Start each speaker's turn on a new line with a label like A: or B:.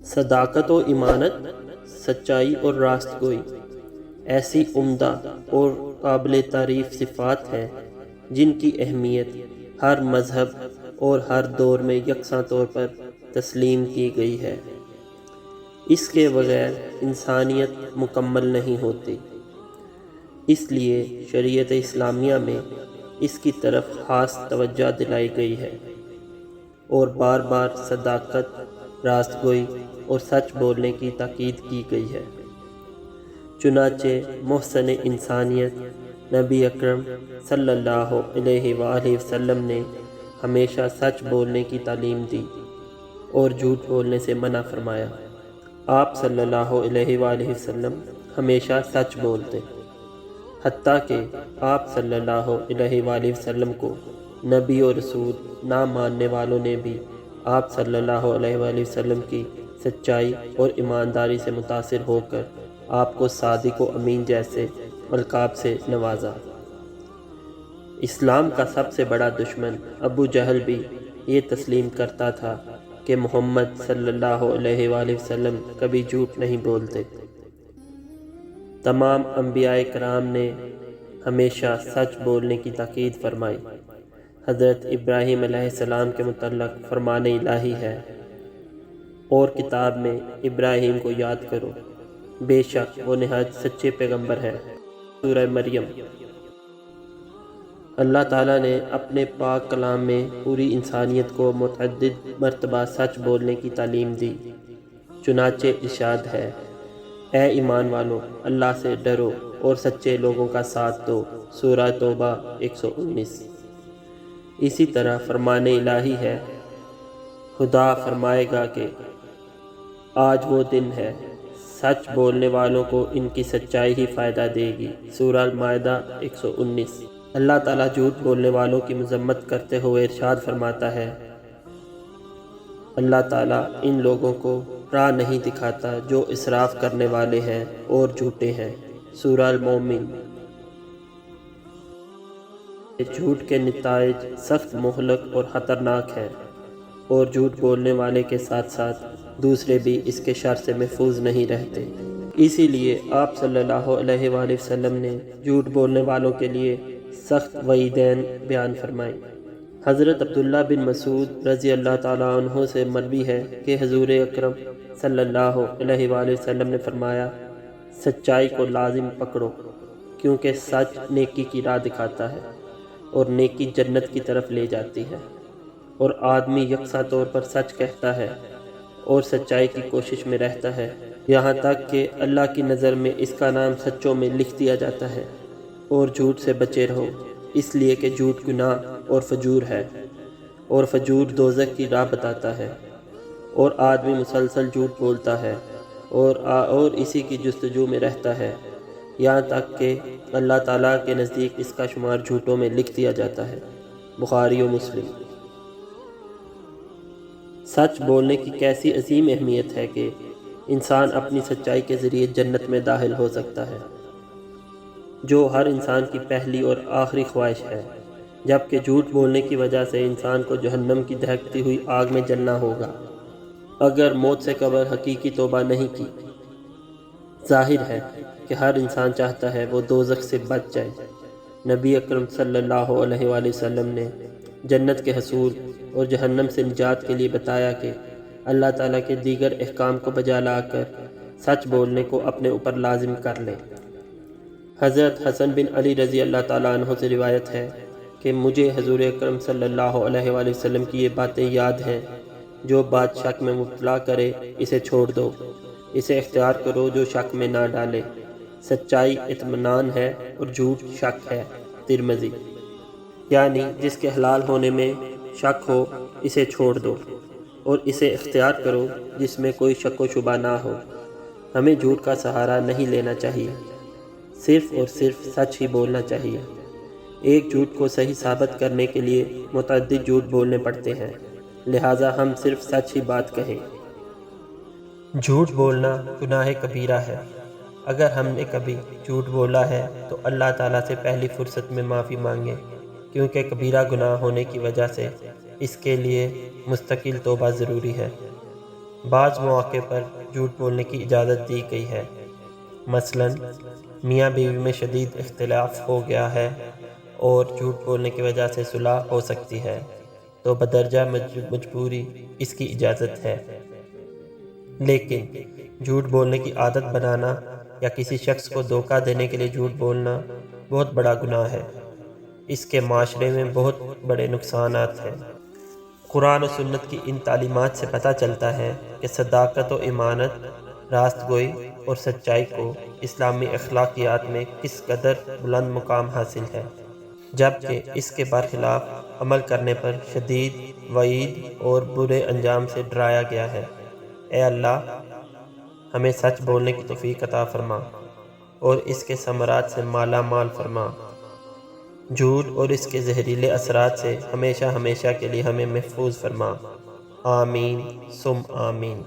A: صداقت و امانت، سچائی اور راست گوئی ایسی عمدہ اور قابل تعریف صفات ہیں جن کی اہمیت ہر مذہب اور ہر دور میں یکساں طور پر تسلیم کی گئی ہے۔ اس کے بغیر انسانیت مکمل نہیں ہوتی۔ اس لیے شریعت اسلامیہ میں اس کی طرف خاص توجہ دلائی گئی ہے اور بار بار صداقت، راست گوئی اور سچ بولنے کی تاکید کی گئی ہے۔ چنانچہ محسن انسانیت نبی اکرم صلی اللہ علیہ وآلہ وسلم نے ہمیشہ سچ بولنے کی تعلیم دی اور جھوٹ بولنے سے منع فرمایا۔ آپ صلی اللہ علیہ وآلہ وسلم ہمیشہ سچ بولتے، حتیٰ کہ آپ صلی اللہ علیہ وآلہ وسلم کو نبی اور رسول نہ ماننے والوں نے بھی آپ صلی اللہ علیہ وآلہ وسلم کی سچائی اور ایمانداری سے متاثر ہو کر آپ کو صادق و امین جیسے القاب سے نوازا۔ اسلام کا سب سے بڑا دشمن ابو جہل بھی یہ تسلیم کرتا تھا کہ محمد صلی اللہ علیہ وآلہ وسلم کبھی جھوٹ نہیں بولتے۔ تمام انبیاء کرام نے ہمیشہ سچ بولنے کی تاکید فرمائی۔ حضرت ابراہیم علیہ السلام کے متعلق فرمان الہی ہے، اور کتاب میں ابراہیم کو یاد کرو، بے شک وہ نہایت سچے پیغمبر ہے۔ سورہ مریم۔ اللہ تعالیٰ نے اپنے پاک کلام میں پوری انسانیت کو متعدد مرتبہ سچ بولنے کی تعلیم دی۔ چنانچہ ارشاد ہے، اے ایمان والو، اللہ سے ڈرو اور سچے لوگوں کا ساتھ دو۔ سورہ توبہ 119۔ اسی طرح فرمان الہی ہے، خدا فرمائے گا کہ آج وہ دن ہے، سچ بولنے والوں کو ان کی سچائی ہی فائدہ دے گی۔ سورہ المائدہ 119۔ اللہ تعالیٰ جھوٹ بولنے والوں کی مذمت کرتے ہوئے ارشاد فرماتا ہے، اللہ تعالیٰ ان لوگوں کو راہ نہیں دکھاتا جو اسراف کرنے والے ہیں اور جھوٹے ہیں۔ سورہ المومن۔ جھوٹ کے نتائج سخت مہلک اور خطرناک ہیں، اور جھوٹ بولنے والے کے ساتھ ساتھ دوسرے بھی اس کے شر سے محفوظ نہیں رہتے۔ اسی لیے آپ صلی اللہ علیہ وآلہ وسلم نے جھوٹ بولنے والوں کے لیے سخت وعیدین بیان فرمائی۔ حضرت عبداللہ بن مسعود رضی اللہ تعالیٰ عنہ سے مروی ہے کہ حضور اکرم صلی اللہ علیہ وآلہ وسلم نے فرمایا، سچائی کو لازم پکڑو، کیونکہ سچ نیکی کی راہ دکھاتا ہے اور نیکی جنت کی طرف لے جاتی ہے، اور آدمی یکساں طور پر سچ کہتا ہے اور سچائی کی کوشش میں رہتا ہے، یہاں تک کہ اللہ کی نظر میں اس کا نام سچوں میں لکھ دیا جاتا ہے۔ اور جھوٹ سے بچے رہو، اس لیے کہ جھوٹ گناہ اور فجور ہے، اور فجور دوزخ کی راہ بتاتا ہے، اور آدمی مسلسل جھوٹ بولتا ہے اور اسی کی جستجو میں رہتا ہے، یہاں تک کہ اللہ تعالیٰ کے نزدیک اس کا شمار جھوٹوں میں لکھ دیا جاتا ہے۔ بخاری و مسلم۔ سچ بولنے کی کیسی عظیم اہمیت ہے کہ انسان اپنی سچائی کے ذریعے جنت میں داخل ہو سکتا ہے، جو ہر انسان کی پہلی اور آخری خواہش ہے، جبکہ جھوٹ بولنے کی وجہ سے انسان کو جہنم کی دہکتی ہوئی آگ میں جلنا ہوگا اگر موت سے قبل حقیقی توبہ نہیں کی۔ ظاہر ہے کہ ہر انسان چاہتا ہے وہ دوزخ سے بچ جائے۔ نبی اکرم صلی اللہ علیہ وآلہ وسلم نے جنت کے حصول اور جہنم سے نجات کے لیے بتایا کہ اللہ تعالیٰ کے دیگر احکام کو بجا لا کر سچ بولنے کو اپنے اوپر لازم کر لے۔ حضرت حسن بن علی رضی اللہ تعالیٰ عنہ سے روایت ہے کہ مجھے حضور اکرم صلی اللہ علیہ وآلہ وسلم کی یہ باتیں یاد ہیں، جو بات شک میں مبتلا کرے اسے چھوڑ دو، اسے اختیار کرو جو شک میں نہ ڈالے۔ سچائی اطمینان ہے اور جھوٹ شک ہے۔ ترمذی۔ یعنی جس کے حلال ہونے میں شک ہو اسے چھوڑ دو، اور اسے اختیار کرو جس میں کوئی شک و شبہ نہ ہو۔ ہمیں جھوٹ کا سہارا نہیں لینا چاہیے، صرف اور صرف سچ ہی بولنا چاہیے۔ ایک جھوٹ کو صحیح ثابت کرنے کے لیے متعدد جھوٹ بولنے پڑتے ہیں، لہٰذا ہم صرف سچ ہی بات کہیں۔ جھوٹ بولنا گناہ کبیرہ ہے۔ اگر ہم نے کبھی جھوٹ بولا ہے تو اللہ تعالیٰ سے پہلی فرصت میں معافی مانگیں، کیونکہ کبیرہ گناہ ہونے کی وجہ سے اس کے لیے مستقل توبہ ضروری ہے۔ بعض مواقع پر جھوٹ بولنے کی اجازت دی گئی ہے، مثلاً میاں بیوی میں شدید اختلاف ہو گیا ہے اور جھوٹ بولنے کی وجہ سے صلح ہو سکتی ہے تو بدرجہ مجبوری اس کی اجازت ہے۔ لیکن جھوٹ بولنے کی عادت بنانا یا کسی شخص کو دھوکہ دینے کے لیے جھوٹ بولنا بہت بڑا گناہ ہے۔ اس کے معاشرے میں بہت بڑے نقصانات ہیں۔ قرآن و سنت کی ان تعلیمات سے پتہ چلتا ہے کہ صداقت و امانت، راست گوئی اور سچائی کو اسلامی اخلاقیات میں کس قدر بلند مقام حاصل ہے، جبکہ اس کے برخلاف عمل کرنے پر شدید وعید اور برے انجام سے ڈرایا گیا ہے۔ اے اللہ، ہمیں سچ بولنے کی توفیق عطا فرما اور اس کے ثمرات سے مالا مال فرما۔ جھوٹ اور اس کے زہریلے اثرات سے ہمیشہ ہمیشہ کے لیے ہمیں محفوظ فرما۔ آمین ثم آمین۔